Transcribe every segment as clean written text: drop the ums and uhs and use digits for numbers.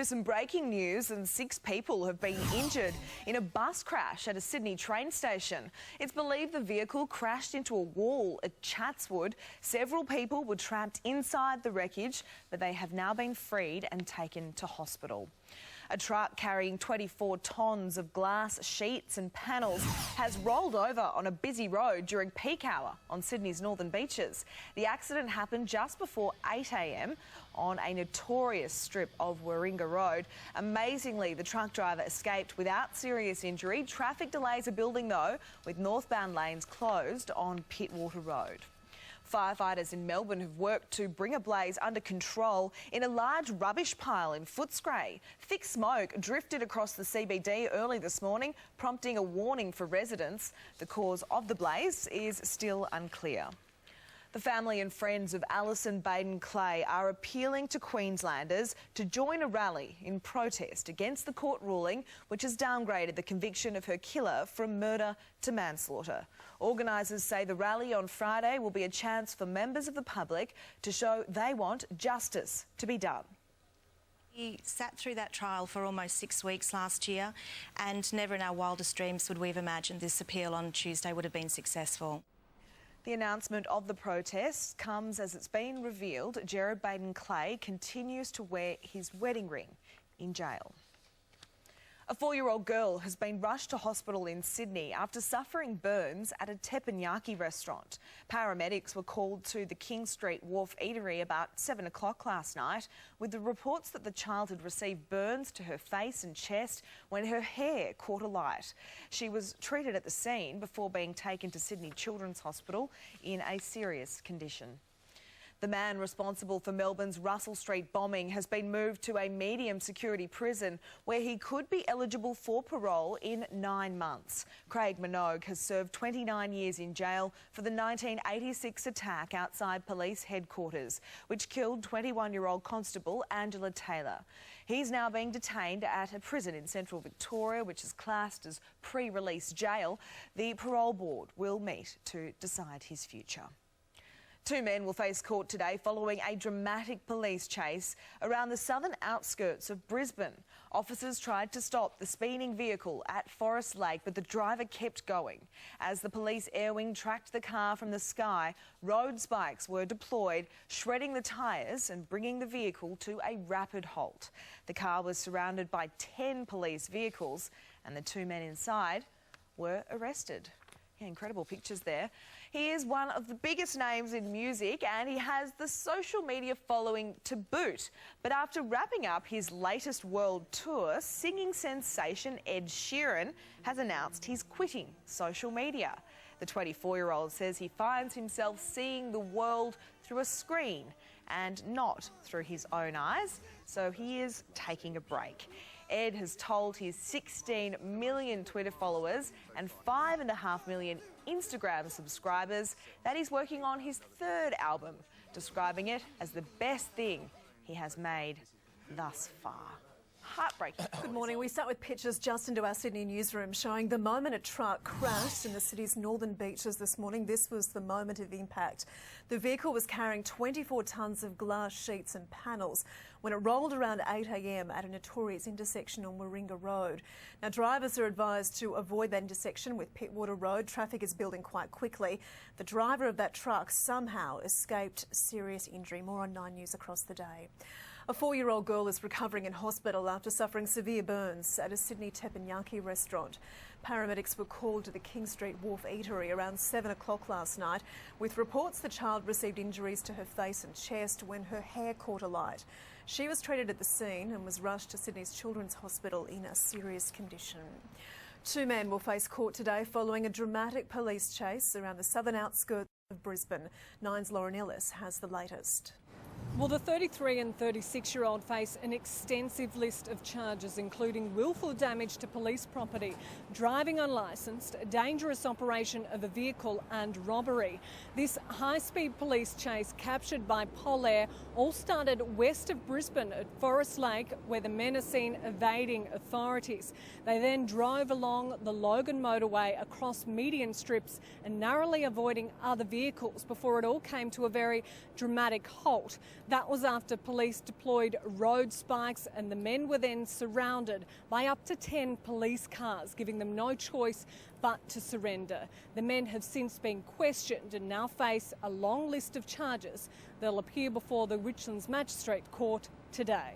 To some breaking news, and 6 people have been injured in a bus crash at a Sydney train station. It's believed the vehicle crashed into a wall at Chatswood. Several people were trapped inside the wreckage, but they have now been freed and taken to hospital. A truck carrying 24 tonnes of glass sheets and panels has rolled over on a busy road during peak hour on Sydney's northern beaches. The accident happened just before 8 a.m. on a notorious strip of Warringah Road. Amazingly, the truck driver escaped without serious injury. Traffic delays are building though, with northbound lanes closed on Pittwater Road. Firefighters in Melbourne have worked to bring a blaze under control in a large rubbish pile in Footscray. Thick smoke drifted across the CBD early this morning, prompting a warning for residents. The cause of the blaze is still unclear. The family and friends of Alison Baden-Clay are appealing to Queenslanders to join a rally in protest against the court ruling which has downgraded the conviction of her killer from murder to manslaughter. Organisers say the rally on Friday will be a chance for members of the public to show they want justice to be done. We sat through that trial for almost 6 weeks last year, and never in our wildest dreams would we have imagined this appeal on Tuesday would have been successful. The announcement of the protests comes as it's been revealed Gerard Baden-Clay continues to wear his wedding ring in jail. A 4-year-old girl has been rushed to hospital in Sydney after suffering burns at a teppanyaki restaurant. Paramedics were called to the King Street Wharf Eatery about 7 o'clock last night with the reports that the child had received burns to her face and chest when her hair caught alight. She was treated at the scene before being taken to Sydney Children's Hospital in a serious condition. The man responsible for Melbourne's Russell Street bombing has been moved to a medium security prison where he could be eligible for parole in 9 months. Craig Minogue has served 29 years in jail for the 1986 attack outside police headquarters, which killed 21-year-old Constable Angela Taylor. He's now being detained at a prison in central Victoria, which is classed as pre-release jail. The parole board will meet to decide his future. 2 men will face court today following a dramatic police chase around the southern outskirts of Brisbane. Officers tried to stop the speeding vehicle at Forest Lake, but the driver kept going. As the police air wing tracked the car from the sky, road spikes were deployed, shredding the tyres and bringing the vehicle to a rapid halt. The car was surrounded by 10 police vehicles and the 2 men inside were arrested. Yeah, incredible pictures there. He is one of the biggest names in music and he has the social media following to boot. But after wrapping up his latest world tour, singing sensation Ed Sheeran has announced he's quitting social media. The 24-year-old says he finds himself seeing the world through a screen and not through his own eyes, so he is taking a break. Ed has told his 16 million Twitter followers and 5.5 million Instagram subscribers that he's working on his 3rd album, describing it as the best thing he has made thus far. Heartbreaking. Good morning. We start with pictures just into our Sydney newsroom showing the moment a truck crashed in the city's northern beaches this morning. This was the moment of impact. The vehicle was carrying 24 tonnes of glass sheets and panels when it rolled around 8 a.m. at a notorious intersection on Warringah Road. Now, drivers are advised to avoid that intersection with Pittwater Road. Traffic is building quite quickly. The driver of that truck somehow escaped serious injury. More on 9 News across the day. A 4-year-old girl is recovering in hospital after suffering severe burns at a Sydney teppanyaki restaurant. Paramedics were called to the King Street Wharf Eatery around 7 o'clock last night with reports the child received injuries to her face and chest when her hair caught alight. She was treated at the scene and was rushed to Sydney's Children's Hospital in a serious condition. 2 men will face court today following a dramatic police chase around the southern outskirts of Brisbane. Nine's Lauren Ellis has the latest. Well, the 33 and 36-year-old face an extensive list of charges, including willful damage to police property, driving unlicensed, dangerous operation of a vehicle and robbery. This high-speed police chase captured by Polair all started west of Brisbane at Forest Lake, where the men are seen evading authorities. They then drove along the Logan motorway across median strips and narrowly avoiding other vehicles before it all came to a very dramatic halt. That was after police deployed road spikes and the men were then surrounded by up to 10 police cars, giving them no choice but to surrender. The men have since been questioned and now face a long list of charges. They'll appear before the Richlands Magistrate Court today.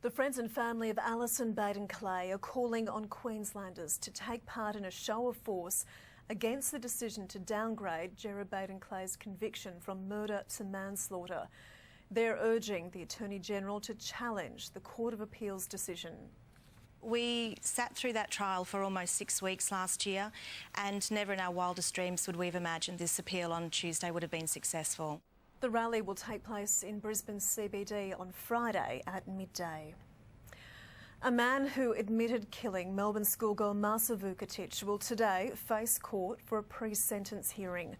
The friends and family of Alison Baden-Clay are calling on Queenslanders to take part in a show of force against the decision to downgrade Gerard Baden-Clay's conviction from murder to manslaughter. They're urging the Attorney-General to challenge the Court of Appeal's decision. We sat through that trial for almost 6 weeks last year, and never in our wildest dreams would we have imagined this appeal on Tuesday would have been successful. The rally will take place in Brisbane CBD on Friday at midday. A man who admitted killing Melbourne schoolgirl Marsa Vukatic will today face court for a pre-sentence hearing.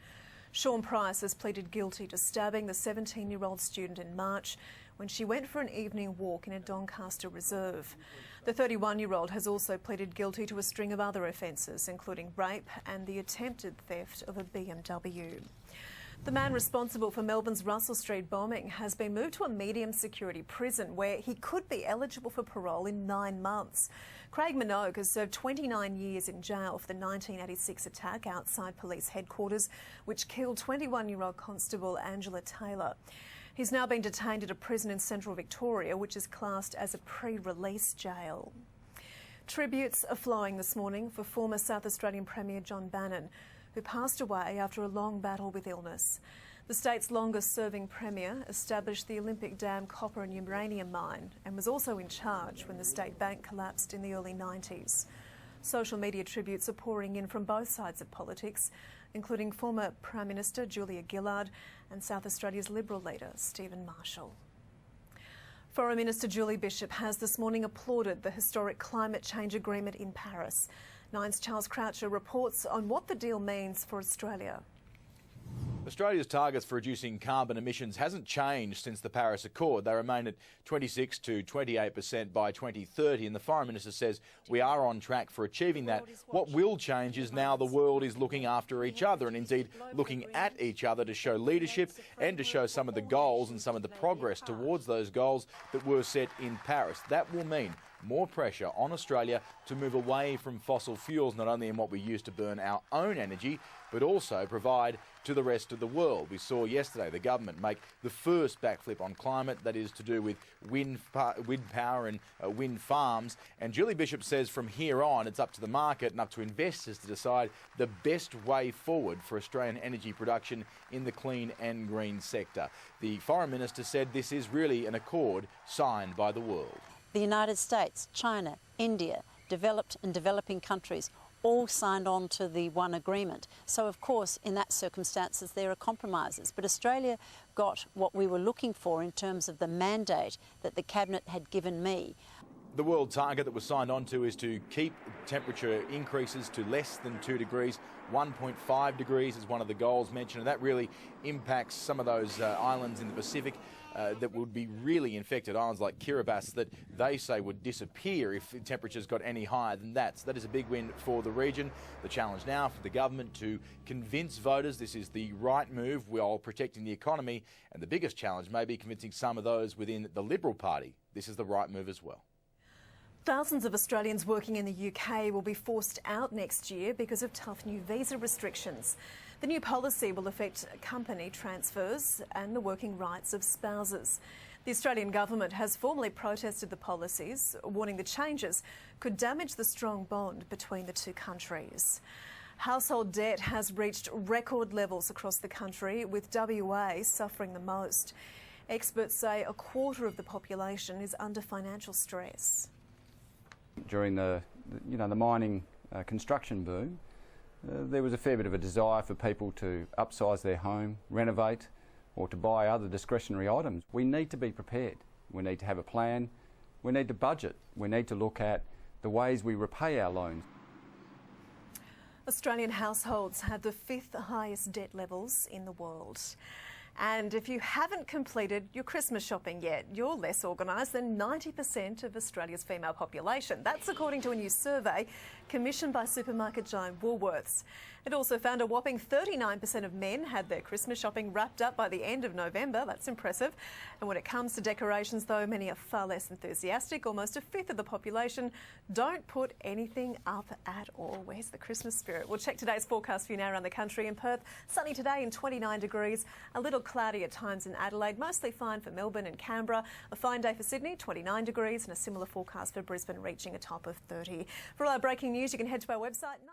Sean Price has pleaded guilty to stabbing the 17-year-old student in March when she went for an evening walk in a Doncaster reserve. The 31-year-old has also pleaded guilty to a string of other offences, including rape and the attempted theft of a BMW. The man responsible for Melbourne's Russell Street bombing has been moved to a medium security prison where he could be eligible for parole in 9 months. Craig Minogue has served 29 years in jail for the 1986 attack outside police headquarters, which killed 21-year-old Constable Angela Taylor. He's now been detained at a prison in central Victoria, which is classed as a pre-release jail. Tributes are flowing this morning for former South Australian Premier John Bannon, who passed away after a long battle with illness. The state's longest-serving Premier established the Olympic Dam copper and uranium mine and was also in charge when the state bank collapsed in the early 90s. Social media tributes are pouring in from both sides of politics, including former Prime Minister Julia Gillard and South Australia's Liberal leader Stephen Marshall. Foreign Minister Julie Bishop has this morning applauded the historic climate change agreement in Paris. Nine's Charles Croucher reports on what the deal means for Australia. Australia's targets for reducing carbon emissions hasn't changed since the Paris Accord. They remain at 26 to 28% by 2030, and the Foreign Minister says we are on track for achieving that. What will change is now the world is looking after each other and indeed looking at each other to show leadership and to show some of the goals and some of the progress towards those goals that were set in Paris. That will mean more pressure on Australia to move away from fossil fuels, not only in what we use to burn our own energy, but also provide to the rest of the world. We saw yesterday the government make the first backflip on climate, that is to do with wind power and wind farms. And Julie Bishop says from here on, it's up to the market and up to investors to decide the best way forward for Australian energy production in the clean and green sector. The Foreign Minister said this is really an accord signed by the world. The United States, China, India, developed and developing countries all signed on to the one agreement. So, of course, in that circumstances, there are compromises. But Australia got what we were looking for in terms of the mandate that the Cabinet had given me. The world target that was signed on to is to keep temperature increases to less than 2 degrees. 1.5 degrees is one of the goals mentioned, and that really impacts some of those islands in the Pacific that would be really infected, islands like Kiribati, that they say would disappear if temperatures got any higher than that. So that is a big win for the region. The challenge now for the government to convince voters this is the right move while protecting the economy, and the biggest challenge may be convincing some of those within the Liberal Party this is the right move as well. Thousands of Australians working in the UK will be forced out next year because of tough new visa restrictions. The new policy will affect company transfers and the working rights of spouses. The Australian government has formally protested the policies, warning the changes could damage the strong bond between the two countries. Household debt has reached record levels across the country, with WA suffering the most. Experts say a quarter of the population is under financial stress. During the mining construction boom, there was a fair bit of a desire for people to upsize their home, renovate, or to buy other discretionary items. We need to be prepared. We need to have a plan. We need to budget. We need to look at the ways we repay our loans. Australian households have the 5th highest debt levels in the world. And if you haven't completed your Christmas shopping yet, you're less organised than 90% of Australia's female population. That's according to a new survey commissioned by supermarket giant Woolworths. It also found a whopping 39% of men had their Christmas shopping wrapped up by the end of November. That's impressive. And when it comes to decorations, though, many are far less enthusiastic. Almost a fifth of the population don't put anything up at all. Where's the Christmas spirit? We'll check today's forecast for you now around the country. In Perth, sunny today and 29 degrees. A little cloudy at times in Adelaide, mostly fine for Melbourne and Canberra. A fine day for Sydney, 29 degrees, and a similar forecast for Brisbane, reaching a top of 30. For all our breaking news, you can head to our website.